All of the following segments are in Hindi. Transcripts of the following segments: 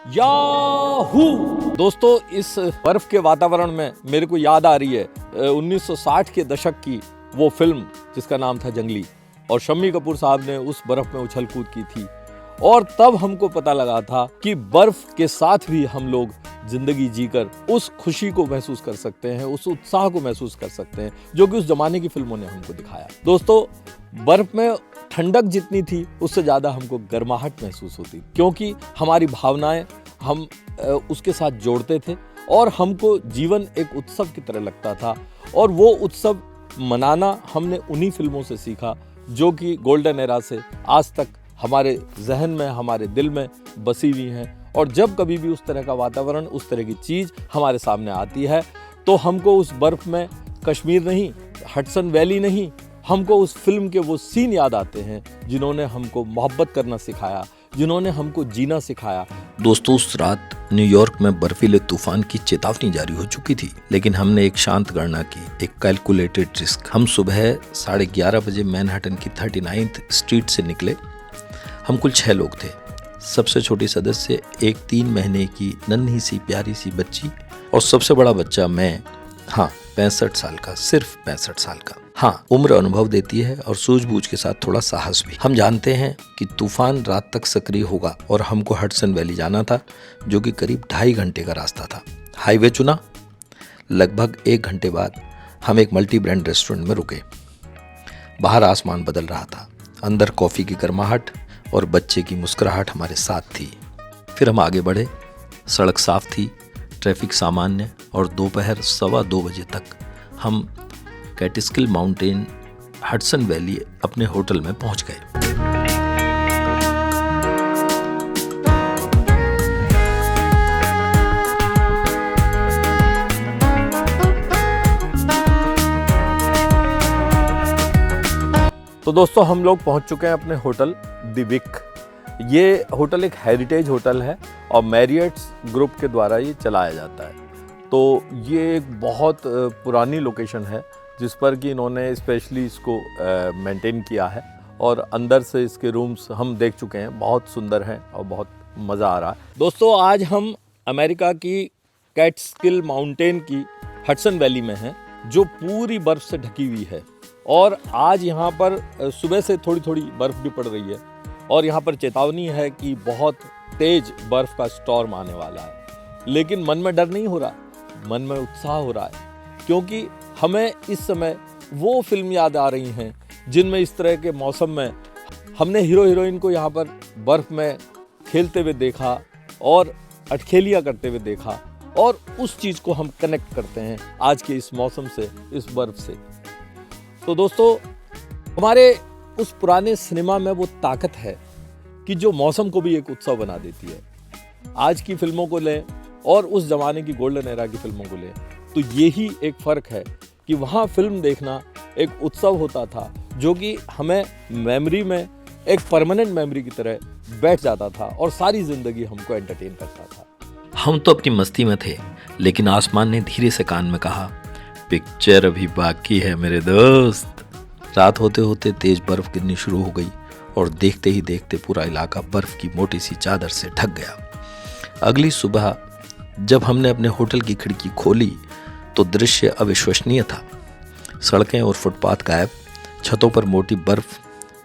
याहू! दोस्तों, इस बर्फ के वातावरण में मेरे को याद आ रही है 1960 के दशक की वो फिल्म जिसका नाम था जंगली, और शम्मी कपूर साहब ने उस बर्फ में उछल कूद की थी। और तब हमको पता लगा था कि बर्फ के साथ भी हम लोग जिंदगी जीकर उस खुशी को महसूस कर सकते हैं, उस उत्साह को महसूस कर सकते हैं जो कि उस जमाने की फिल्मों ने हमको दिखाया। दोस्तों, बर्फ में ठंडक जितनी थी उससे ज़्यादा हमको गर्माहट महसूस होती, क्योंकि हमारी भावनाएं हम उसके साथ जोड़ते थे और हमको जीवन एक उत्सव की तरह लगता था। और वो उत्सव मनाना हमने उन्हीं फिल्मों से सीखा जो कि गोल्डन एरा से आज तक हमारे जहन में, हमारे दिल में बसी हुई हैं। और जब कभी भी उस तरह का वातावरण, उस तरह की चीज़ हमारे सामने आती है तो हमको उस बर्फ़ में कश्मीर नहीं, हडसन वैली नहीं, हमको उस फिल्म के वो सीन याद आते हैं जिन्होंने हमको मोहब्बत करना सिखाया, जिन्होंने हमको जीना सिखाया। दोस्तों, उस रात न्यूयॉर्क में बर्फीले तूफान की चेतावनी जारी हो चुकी थी, लेकिन हमने एक शांत गणना की, एक कैलकुलेटेड रिस्क। हम सुबह 11:30 बजे मैनहट्टन की 39th स्ट्रीट से निकले। हम कुल 6 लोग थे। सबसे छोटी सदस्य एक 3 महीने की नन्ही सी प्यारी सी बच्ची, और सबसे बड़ा बच्चा मैं। हाँ, 65 साल का, सिर्फ 65 साल का। हाँ, उम्र अनुभव देती है और सूझबूझ के साथ थोड़ा साहस भी। हम जानते हैं कि तूफान रात तक सक्रिय होगा और हमको हडसन वैली जाना था, जो कि करीब 2.5 घंटे का रास्ता था। हाईवे चुना। लगभग 1 घंटे बाद हम एक मल्टी ब्रांड रेस्टोरेंट में रुके। बाहर आसमान बदल रहा था, अंदर कॉफ़ी की गर्माहट और बच्चे की मुस्कुराहट हमारे साथ थी। फिर हम आगे बढ़े। सड़क साफ थी, ट्रैफिक सामान्य, और दोपहर 2:15 बजे तक हम कैटिस्किल माउंटेन हडसन वैली अपने होटल में पहुंच गए। तो दोस्तों, हम लोग पहुंच चुके हैं अपने होटल द विक। ये होटल एक हेरिटेज होटल है और मैरियट्स ग्रुप के द्वारा ये चलाया जाता है। तो ये एक बहुत पुरानी लोकेशन है जिस पर कि इन्होंने स्पेशली इसको मेंटेन किया है, और अंदर से इसके रूम्स हम देख चुके हैं, बहुत सुंदर हैं और बहुत मज़ा आ रहा है। दोस्तों, आज हम अमेरिका की कैटस्किल माउंटेन की हडसन वैली में हैं, जो पूरी बर्फ़ से ढकी हुई है। और आज यहाँ पर सुबह से थोड़ी थोड़ी बर्फ़ भी पड़ रही है, और यहाँ पर चेतावनी है कि बहुत तेज बर्फ़ का स्टॉर्म आने वाला है। लेकिन मन में डर नहीं हो रहा, मन में उत्साह हो रहा है, क्योंकि हमें इस समय वो फिल्म याद आ रही हैं जिनमें इस तरह के मौसम में हमने हीरो हीरोइन को यहाँ पर बर्फ़ में खेलते हुए देखा और अटखेलियाँ करते हुए देखा, और उस चीज़ को हम कनेक्ट करते हैं आज के इस मौसम से, इस बर्फ़ से। तो दोस्तों, हमारे उस पुराने सिनेमा में वो ताकत है कि जो मौसम को भी एक उत्सव बना देती है। आज की फिल्मों को लें और उस ज़माने की गोल्डन एरा की फिल्मों को लें, तो यही एक फ़र्क है कि वहाँ फिल्म देखना एक उत्सव होता था जो कि हमें मेमोरी में एक परमानेंट मेमोरी की तरह बैठ जाता था और सारी ज़िंदगी हमको एंटरटेन करता था। हम तो अपनी मस्ती में थे, लेकिन आसमान ने धीरे से कान में कहा, पिक्चर अभी बाकी है मेरे दोस्त। रात होते होते तेज बर्फ गिरनी शुरू हो गई और देखते ही देखते पूरा इलाका बर्फ की मोटी सी चादर से ढक गया। अगली सुबह जब हमने अपने होटल की खिड़की खोली तो दृश्य अविश्वसनीय था। सड़कें और फुटपाथ गायब, छतों पर मोटी बर्फ,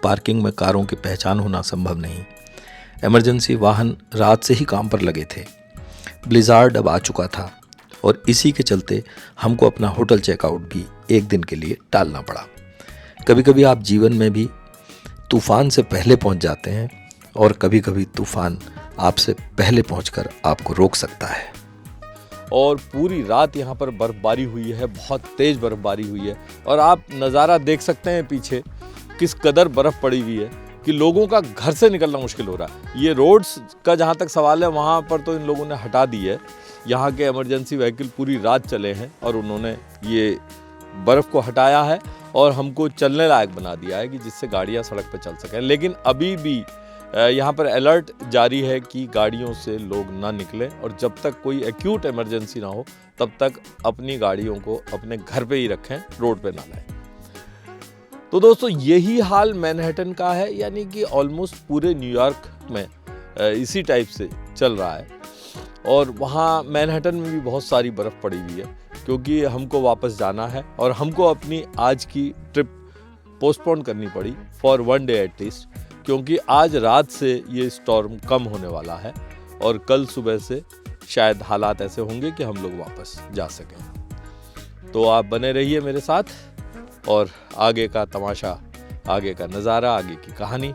पार्किंग में कारों की पहचान होना संभव नहीं। इमरजेंसी वाहन रात से ही काम पर लगे थे। ब्लिज़ार्ड अब आ चुका था और इसी के चलते हमको अपना होटल चेकआउट भी एक दिन के लिए टालना पड़ा। कभी कभी आप जीवन में भी तूफान से पहले पहुंच जाते हैं, और कभी कभी तूफान आपसे पहले पहुंचकर आपको रोक सकता है। और पूरी रात यहाँ पर बर्फ़बारी हुई है, बहुत तेज़ बर्फ़बारी हुई है, और आप नज़ारा देख सकते हैं पीछे किस कदर बर्फ़ पड़ी हुई है कि लोगों का घर से निकलना मुश्किल हो रहा है। ये रोड्स का जहाँ तक सवाल है, वहाँ पर तो इन लोगों ने हटा दी है। यहाँ के इमरजेंसी व्हीकल पूरी रात चले हैं और उन्होंने ये बर्फ़ को हटाया है और हमको चलने लायक बना दिया है कि जिससे गाड़ियाँ सड़क पर चल सकें। लेकिन अभी भी यहाँ पर अलर्ट जारी है कि गाड़ियों से लोग ना निकलें, और जब तक कोई एक्यूट इमरजेंसी ना हो तब तक अपनी गाड़ियों को अपने घर पे ही रखें, रोड पे ना लाएं। तो दोस्तों, यही हाल मैनहट्टन का है, यानी कि ऑलमोस्ट पूरे न्यूयॉर्क में इसी टाइप से चल रहा है। और वहाँ मैनहट्टन में भी बहुत सारी बर्फ़ पड़ी हुई है, क्योंकि हमको वापस जाना है और हमको अपनी आज की ट्रिप पोस्टपोन करनी पड़ी फॉर 1 डे एटलीस्ट, क्योंकि आज रात से ये स्टॉर्म कम होने वाला है और कल सुबह से शायद हालात ऐसे होंगे कि हम लोग वापस जा सकें। तो आप बने रहिए मेरे साथ और आगे का तमाशा, आगे का नज़ारा, आगे की कहानी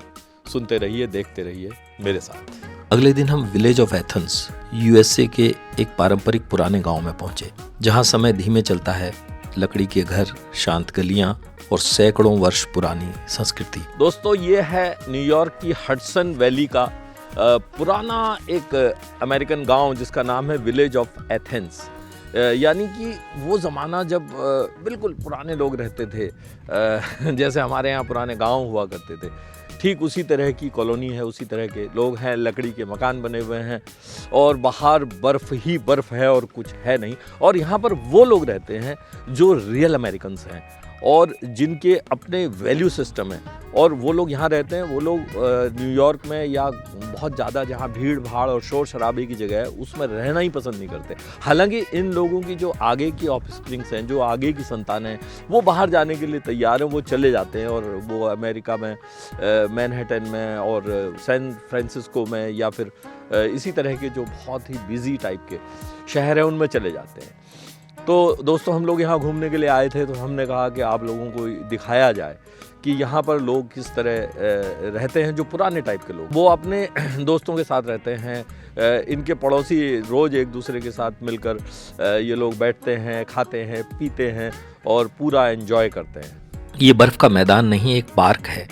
सुनते रहिए, देखते रहिए मेरे साथ। अगले दिन हम विलेज ऑफ एथेंस, यूएसए के एक पारंपरिक पुराने गांव में पहुंचे, जहां समय धीमे चलता है, लकड़ी के घर, शांत गलियां और सैकड़ों वर्ष पुरानी संस्कृति। दोस्तों, ये है न्यूयॉर्क की हडसन वैली का पुराना एक अमेरिकन गांव जिसका नाम है विलेज ऑफ एथेंस। यानी कि वो ज़माना जब बिल्कुल पुराने लोग रहते थे, जैसे हमारे यहाँ पुराने गांव हुआ करते थे, ठीक उसी तरह की कॉलोनी है, उसी तरह के लोग हैं, लकड़ी के मकान बने हुए हैं और बाहर बर्फ़ ही बर्फ़ है और कुछ है नहीं। और यहाँ पर वो लोग रहते हैं जो रियल अमेरिकन्स हैं और जिनके अपने वैल्यू सिस्टम है, और वो लोग यहाँ रहते हैं। वो लोग न्यूयॉर्क में या बहुत ज़्यादा जहाँ भीड़ भाड़ और शोर शराबे की जगह है उसमें रहना ही पसंद नहीं करते। हालांकि इन लोगों की जो आगे की ऑफस्प्रिंग्स हैं, जो आगे की संतान हैं, वो बाहर जाने के लिए तैयार हैं, वो चले जाते हैं और वो अमेरिका में मैनहट्टन में और सैन फ्रांसिस्को में या फिर इसी तरह के जो बहुत ही बिजी टाइप के शहर हैं उनमें चले जाते हैं। तो दोस्तों, हम लोग यहाँ घूमने के लिए आए थे, तो हमने कहा कि आप लोगों को दिखाया जाए कि यहाँ पर लोग किस तरह रहते हैं, जो पुराने टाइप के लोग। वो अपने दोस्तों के साथ रहते हैं, इनके पड़ोसी रोज़ एक दूसरे के साथ मिलकर ये लोग बैठते हैं, खाते हैं, पीते हैं और पूरा एंजॉय करते हैं। ये बर्फ़ का मैदान नहीं, एक पार्क है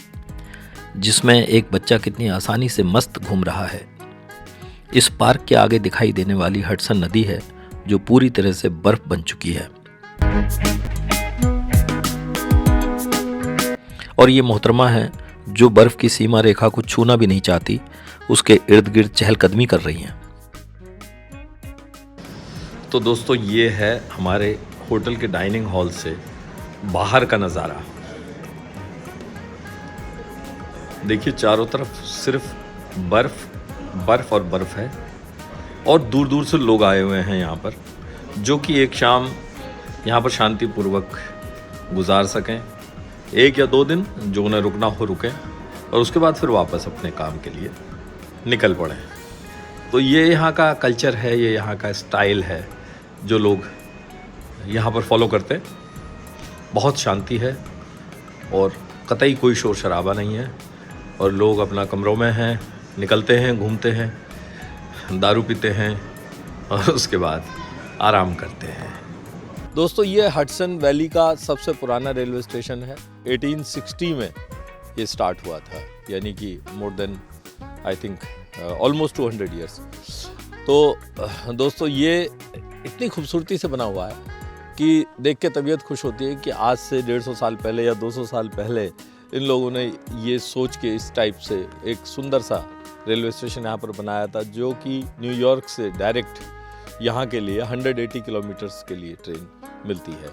जिसमें एक बच्चा कितनी आसानी से मस्त घूम रहा है। इस पार्क के आगे दिखाई देने वाली हडसन नदी है जो पूरी तरह से बर्फ बन चुकी है। और ये मोहतरमा है जो बर्फ की सीमा रेखा को छूना भी नहीं चाहती, उसके इर्द गिर्द चहलकदमी कर रही हैं। तो दोस्तों, ये है हमारे होटल के डाइनिंग हॉल से बाहर का नज़ारा। देखिए, चारों तरफ सिर्फ बर्फ और बर्फ है और दूर दूर से लोग आए हुए हैं यहाँ पर, जो कि एक शाम यहाँ पर शांतिपूर्वक गुजार सकें, 1 या 2 दिन जो उन्हें रुकना हो रुकें और उसके बाद फिर वापस अपने काम के लिए निकल पड़ें। तो ये यहाँ का कल्चर है, ये यहाँ का स्टाइल है जो लोग यहाँ पर फॉलो करते हैं। बहुत शांति है और कतई कोई शोर शराबा नहीं है और लोग अपना कमरों में हैं, निकलते हैं, घूमते हैं, दारू पीते हैं और उसके बाद आराम करते हैं। दोस्तों, ये हडसन वैली का सबसे पुराना रेलवे स्टेशन है। 1860 में ये स्टार्ट हुआ था, यानी कि more than I think almost 200 years. तो दोस्तों, ये इतनी खूबसूरती से बना हुआ है कि देख के तबीयत खुश होती है कि आज से 150 साल पहले या 200 साल पहले इन लोगों ने ये सोच के इस टाइप से एक सुंदर सा रेलवे स्टेशन यहाँ पर बनाया था, जो कि न्यूयॉर्क से डायरेक्ट यहाँ के लिए 180 किलोमीटर्स के लिए ट्रेन मिलती है।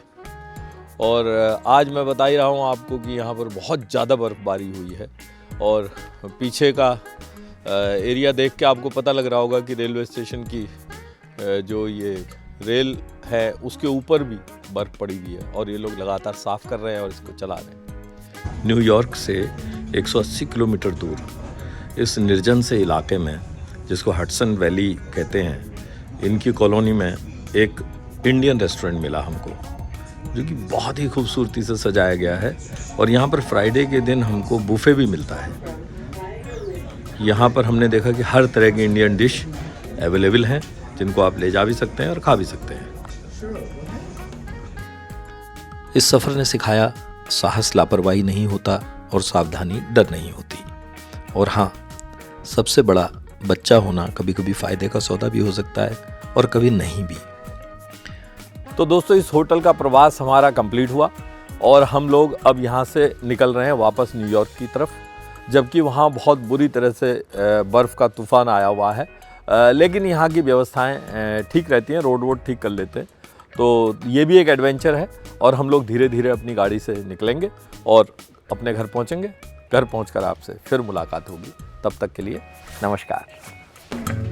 और आज मैं बता ही रहा हूँ आपको कि यहाँ पर बहुत ज़्यादा बर्फ़बारी हुई है और पीछे का एरिया देख के आपको पता लग रहा होगा कि रेलवे स्टेशन की जो ये रेल है उसके ऊपर भी बर्फ़ पड़ी हुई है और ये लोग लगातार साफ़ कर रहे हैं और इसको चला रहे हैं। न्यूयॉर्क से 180 किलोमीटर दूर इस निर्जन से इलाके में, जिसको हडसन वैली कहते हैं, इनकी कॉलोनी में एक इंडियन रेस्टोरेंट मिला हमको, जो कि बहुत ही खूबसूरती से सजाया गया है। और यहाँ पर फ्राइडे के दिन हमको बुफे भी मिलता है। यहाँ पर हमने देखा कि हर तरह की इंडियन डिश अवेलेबल हैं, जिनको आप ले जा भी सकते हैं और खा भी सकते हैं। इस सफ़र ने सिखाया, साहस लापरवाही नहीं होता और सावधानी डर नहीं होती। और हाँ, सबसे बड़ा, बच्चा होना कभी कभी फ़ायदे का सौदा भी हो सकता है और कभी नहीं भी। तो दोस्तों, इस होटल का प्रवास हमारा कंप्लीट हुआ और हम लोग अब यहाँ से निकल रहे हैं वापस न्यूयॉर्क की तरफ, जबकि वहाँ बहुत बुरी तरह से बर्फ़ का तूफ़ान आया हुआ है। लेकिन यहाँ की व्यवस्थाएं ठीक रहती हैं, रोड वोड ठीक कर लेते हैं। तो ये भी एक एडवेंचर है और हम लोग धीरे धीरे अपनी गाड़ी से निकलेंगे और अपने घर पहुँचेंगे। घर पहुँचकर आपसे फिर मुलाकात होगी। तब तक के लिए नमस्कार।